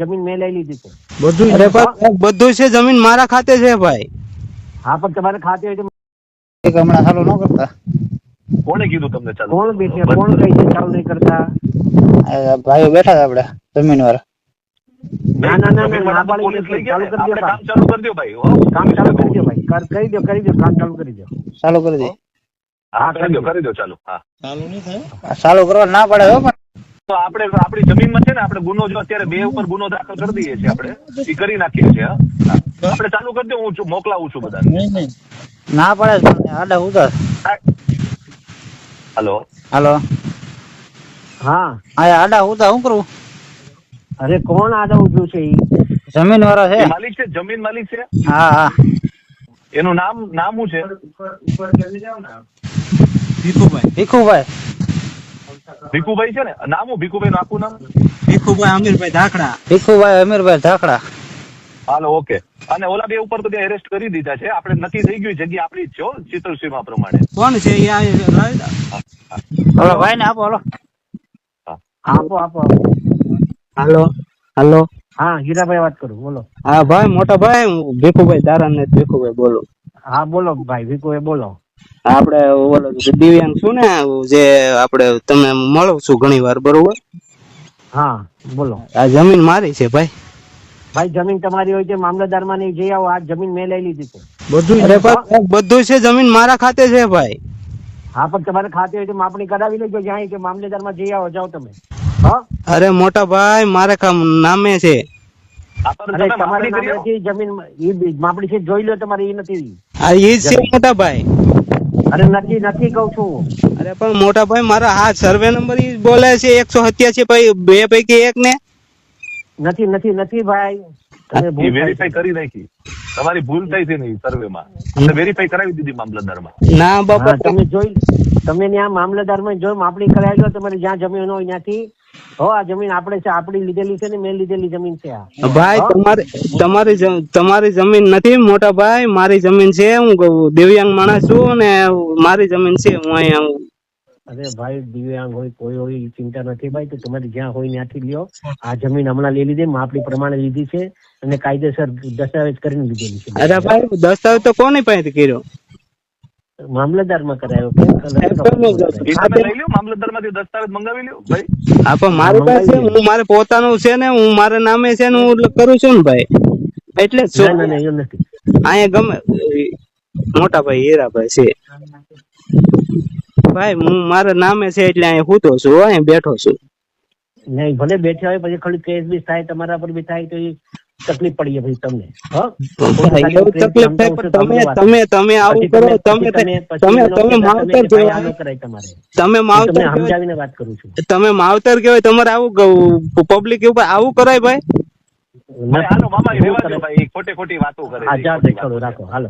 જમીન મેં લઈ લીધી છે બધું અરે પણ બધું છે જમીન મારા ખાતે છે ભાઈ. હા પણ તમારે ખાતે હોય તો હમણાં ચાલુ ન કરતા. કોણે કીધું તમને ચાલુ? કોણ બેઠે કોણ કઈ છે ચાલુ નહીં કરતા? ભાઈઓ બેઠા હતા આપડે જમીન વાળા. ના ના ના જમીનમાં ના તો પાડી પોલીસ દે, લઈ ગયા ચાલુ ને. કરી દો આપણે કામ. કામ ચાલુ કરી દો ભાઈ. હો, કામ ચાલુ કરી દો ભાઈ, કરી દો કામ ચાલુ કરી દો. ચાલુ કરી દે. હા કરી દો ચાલુ. હા ચાલુ કરવા ના પડે હો. તો આપણે આપણી જમીનમાં છે ને, આપણે ગુનો જો અત્યારે 2 ઉપર ગુનો દાખલ કરી દઈએ છીએ, આપણે એ કરી નાખીએ છીએ. હા આપણે ચાલુ કરી દો, હું મોકલાવું છું બધાને. ના પડે આડા ઉધર. હલો હાલો હા આડા ઉધર શું કરવું? અરે કોણ આદા ઉભું છે ઈ? જમીન વાળા છે. એ માલિક છે, જમીન માલિક છે. હા હા એનું નામ શું છે? ભીખુભાઈ. ભીખુભાઈ છે ને નામ? હું ભીખુભાઈ નું આખું નામ? ભીખુભાઈ અમીરભાઈ ધાખડા. Hello okay. અને ઓલા 2 ઉપર તો એરેસ્ટ કરી દીધા છે. આપણે નક્કી થઈ ગયું જગ્યા આપણી જ છે શીતલ સીમા પ્રમાણે. કોણ છે? હલો ભાઈ ને આપો. હલો આપો. હાલો હાલો. હા હીરાભાઈ વાત કરું, બોલો. હા ભાઈ મોટા ભાઈ, હું ભીખુભાઈ દારાને ભીખુભાઈ બોલું. હા બોલો ભાઈ ભીખુભાઈ બોલો. આપડે ઓલો દિવ્યાંગ છું ને, જે આપડે તમે મળું છું ઘણી વાર, બરોબર? હા બોલો. આ જમીન મારી છે ભાઈ. ભાઈ જમીન તમારી હોય છે મામલતદારમાં નહીં જઈ આવો, આ જમીન મેં લઈ લીધી છે. બધું અરે પણ બધું છે જમીન મારા ખાતે છે ભાઈ. હા પણ તમારે ખાતે હોય તો માપણી કરાવી લેજો, જ્યાં કે મામલતદારમાં જઈ આવો, જાઓ તમે. હા અરે મોટા ભાઈ મારે નામે છે. અરે તમારે નામે નથી જમીન, ઈ માપણી છે જોઈ લો તમારે, ઈ નથી. આ ઈ છે મોટા ભાઈ. અરે નથી કઉ છું. અરે પણ મોટા ભાઈ મારા આ સર્વે નંબર ઈ બોલે છે 187 ભાઈ, 2 પૈકી 1 ને. નથી ભાઈ, તમે ભૂલ વેરીફાઈ કરી નાખી. તમારી ભૂલ થઈ છે ને સર્વેમાં, આપણે વેરીફાઈ કરાવી દીધી મામલતદારમાં. ના બાપા તમે જોઈ, તમે ત્યાં મામલતદારમાં જોઈ માપણી કરાવી લો, તમારી જ્યાં જમીન હોય ત્યાંથી. હો આ જમીન આપણે છે, આપણી લીધેલી છે ને, મેં લીધેલી જમીન છે આ. ભાઈ તમારી જમીન નથી મોટા ભાઈ, મારી જમીન છે. હું દિવ્યાંગ માણસ છું ને મારી જમીન છે. હું અહીંયા અરે ભાઈ દિવ્યાંગ હોય કોઈ હોય ચિંતા નથી ભાઈ, તો તમારી જ્યાં હોય ત્યાંથી લ્યો. આ જમીન હમણાં લઈ લીધી, માપણી પ્રમાણે લીધી છે અને કાયદેસર દસ્તાવેજ કરીને લીધેલી છે. અરે ભાઈ દસ્તાવેજ તો કોની પાસેથી કર્યો? મામલતદારમાં કરાયો. મામલતદારમાંથી દસ્તાવેજ મંગાવી લ્યો ભાઈ. હા પણ મારી પાસે હું મારે પોતાનું છે ને, હું મારા નામે છે ને, હું કરું છું ને ભાઈ, એટલે જ ના એવું નથી. અહીંયા ગમે મોટા ભાઈ હીરાભાઈ છે ભાઈ, હું મારા નામે છે એટલે અહીંયા હું તો છું, અહીંયા બેઠો છું. નહીં ભલે બેઠા હોય, પછી ખાલી કેસ બી થાય તમારા પર બી થાય તો એ તકલીફ પડી ભાઈ તમને. એવું તકલીફ થાય પણ તમે આવું કરો, તમે માવતર સમજાવીને વાત કરું છું. તમે માવતર કહેવાય, તમારે આવું પબ્લિક ઉપર આવું કરાય ભાઈ? હાલો મામા રહેવા દો ભાઈ, ખોટી વાતો કરે. રાખો હાલો.